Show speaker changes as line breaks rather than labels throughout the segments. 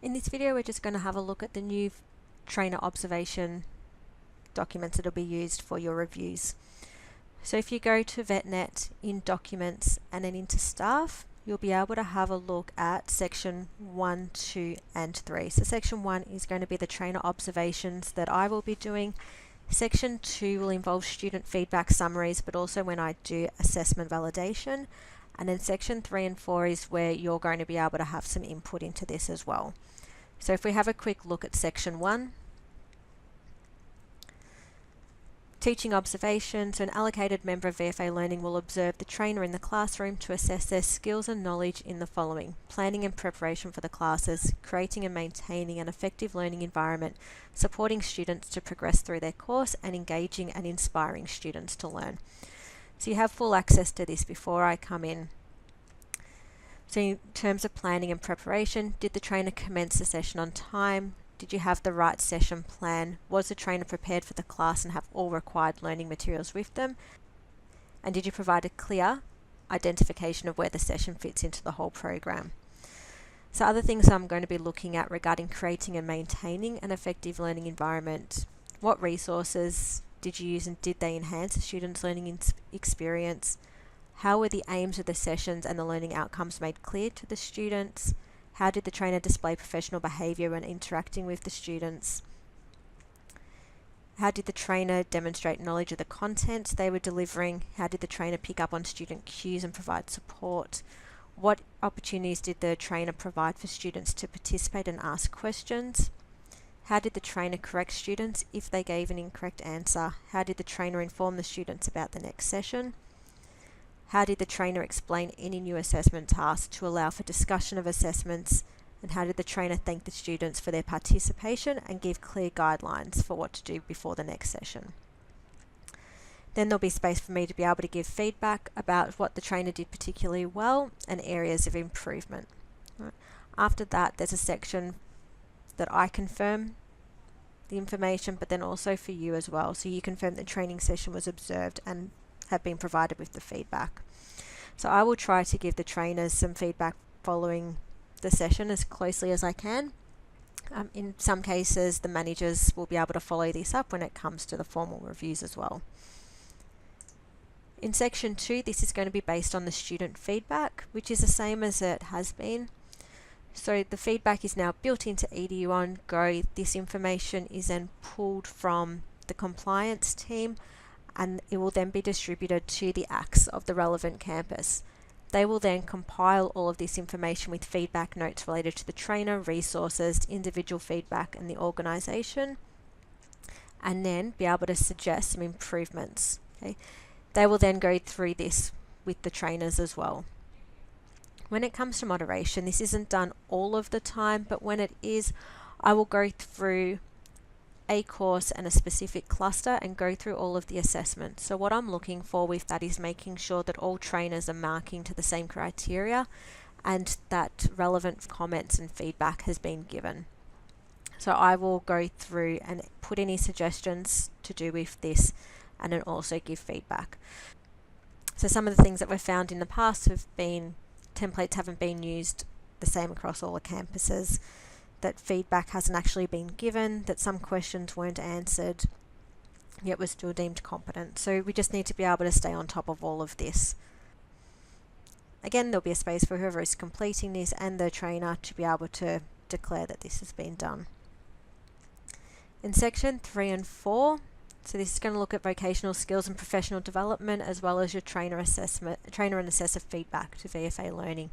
In this video, we're just going to have a look at the new trainer observation documents that will be used for your reviews. So if you go to VetNet in Documents and then into Staff, you'll be able to have a look at section 1, 2 and 3. So section 1 is going to be the trainer observations that I will be doing. Section 2 will involve student feedback summaries, but also when I do assessment validation. And then section 3 and 4 is where you're going to be able to have some input into this as well. So if we have a quick look at section 1, teaching observation. So an allocated member of VFA Learning will observe the trainer in the classroom to assess their skills and knowledge in the following: planning and preparation for the classes, creating and maintaining an effective learning environment, supporting students to progress through their course, and engaging and inspiring students to learn. So you have full access to this before I come in. So in terms of planning and preparation, did the trainer commence the session on time? Did you have the right session plan? Was the trainer prepared for the class and have all required learning materials with them? And did you provide a clear identification of where the session fits into the whole program? So other things I'm going to be looking at regarding creating and maintaining an effective learning environment: what resources did you use and did they enhance the students' learning experience? How were the aims of the sessions and the learning outcomes made clear to the students? How did the trainer display professional behaviour when interacting with the students? How did the trainer demonstrate knowledge of the content they were delivering? How did the trainer pick up on student cues and provide support? What opportunities did the trainer provide for students to participate and ask questions? How did the trainer correct students if they gave an incorrect answer? How did the trainer inform the students about the next session? How did the trainer explain any new assessment tasks to allow for discussion of assessments? And how did the trainer thank the students for their participation and give clear guidelines for what to do before the next session? Then there'll be space for me to be able to give feedback about what the trainer did particularly well and areas of improvement. Right. After that, there's a section that I confirm the information, but then also for you as well. So you confirm the training session was observed and have been provided with the feedback. So I will try to give the trainers some feedback following the session as closely as I can. In some cases, the managers will be able to follow this up when it comes to the formal reviews as well. In section 2, this is going to be based on the student feedback, which is the same as it has been. So the feedback is now built into EDU on Go. This information is then pulled from the compliance team, and it will then be distributed to the ACTs of the relevant campus. They will then compile all of this information with feedback notes related to the trainer, resources, individual feedback and the organisation, and then be able to suggest some improvements. Okay? They will then go through this with the trainers as well. When it comes to moderation, this isn't done all of the time, but when it is, I will go through a course and a specific cluster and go through all of the assessments. So what I'm looking for with that is making sure that all trainers are marking to the same criteria and that relevant comments and feedback has been given. So I will go through and put any suggestions to do with this and then also give feedback. So some of the things that we've found in the past have been templates haven't been used the same across all the campuses, that feedback hasn't actually been given, that some questions weren't answered, yet was still deemed competent. So we just need to be able to stay on top of all of this. Again, there'll be a space for whoever is completing this and the trainer to be able to declare that this has been done. In section 3 and 4, so this is going to look at vocational skills and professional development, as well as your trainer and assessor feedback to VFA Learning.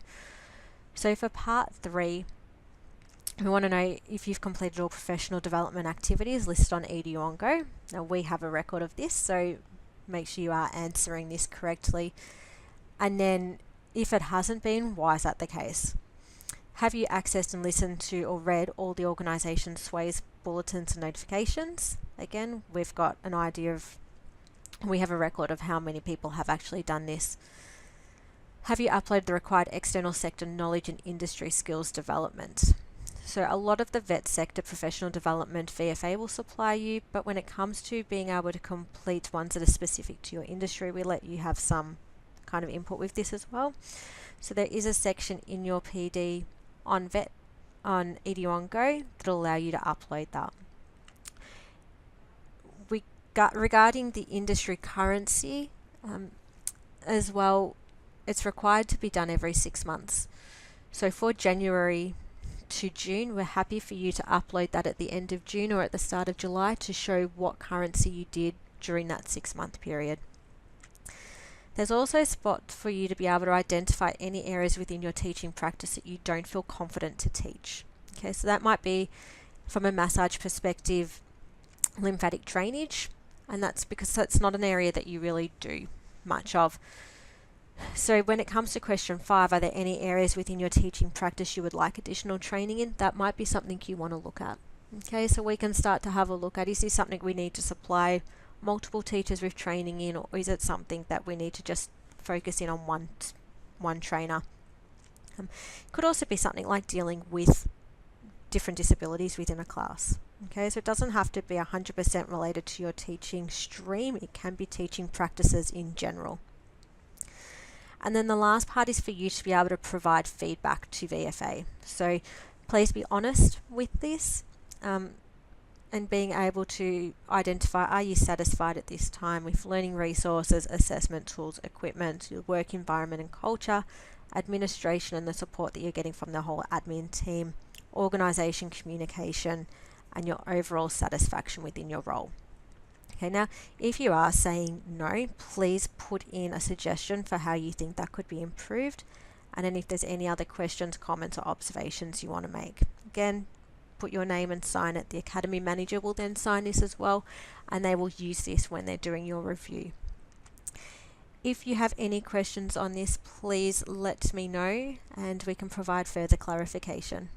So for part 3, we want to know if you've completed all professional development activities listed on EDU on Go. Now we have a record of this, so make sure you are answering this correctly. And then if it hasn't been, why is that the case? Have you accessed and listened to or read all the organisation SWAY's bulletins and notifications? Again, we've got an idea of, we have a record of how many people have actually done this. Have you uploaded the required external sector knowledge and industry skills development? So a lot of the vet sector professional development VFA will supply you, but when it comes to being able to complete ones that are specific to your industry, we let you have some kind of input with this as well. So there is a section in your PD on vet on EDU On Go that'll allow you to upload that. Regarding the industry currency as well, it's required to be done every 6 months. So for January to June, we're happy for you to upload that at the end of June or at the start of July to show what currency you did during that 6-month period. There's also a spot for you to be able to identify any areas within your teaching practice that you don't feel confident to teach. Okay, so that might be, from a massage perspective, lymphatic drainage, and that's because that's not an area that you really do much of. So when it comes to question 5, are there any areas within your teaching practice you would like additional training in? That might be something you want to look at. Okay, so we can start to have a look at, is this something we need to supply multiple teachers with training in, or is it something that we need to just focus in on one trainer? Could also be something like dealing with different disabilities within a class. Okay, so it doesn't have to be 100% related to your teaching stream. It can be teaching practices in general. And then the last part is for you to be able to provide feedback to VFA. So please be honest with this and being able to identify, are you satisfied at this time with learning resources, assessment tools, equipment, your work environment and culture, administration and the support that you're getting from the whole admin team, organisation, communication, and your overall satisfaction within your role. Okay, now if you are saying no, please put in a suggestion for how you think that could be improved, and then if there's any other questions, comments or observations you want to make. Again, put your name and sign it. The Academy Manager will then sign this as well, and they will use this when they're doing your review. If you have any questions on this, please let me know and we can provide further clarification.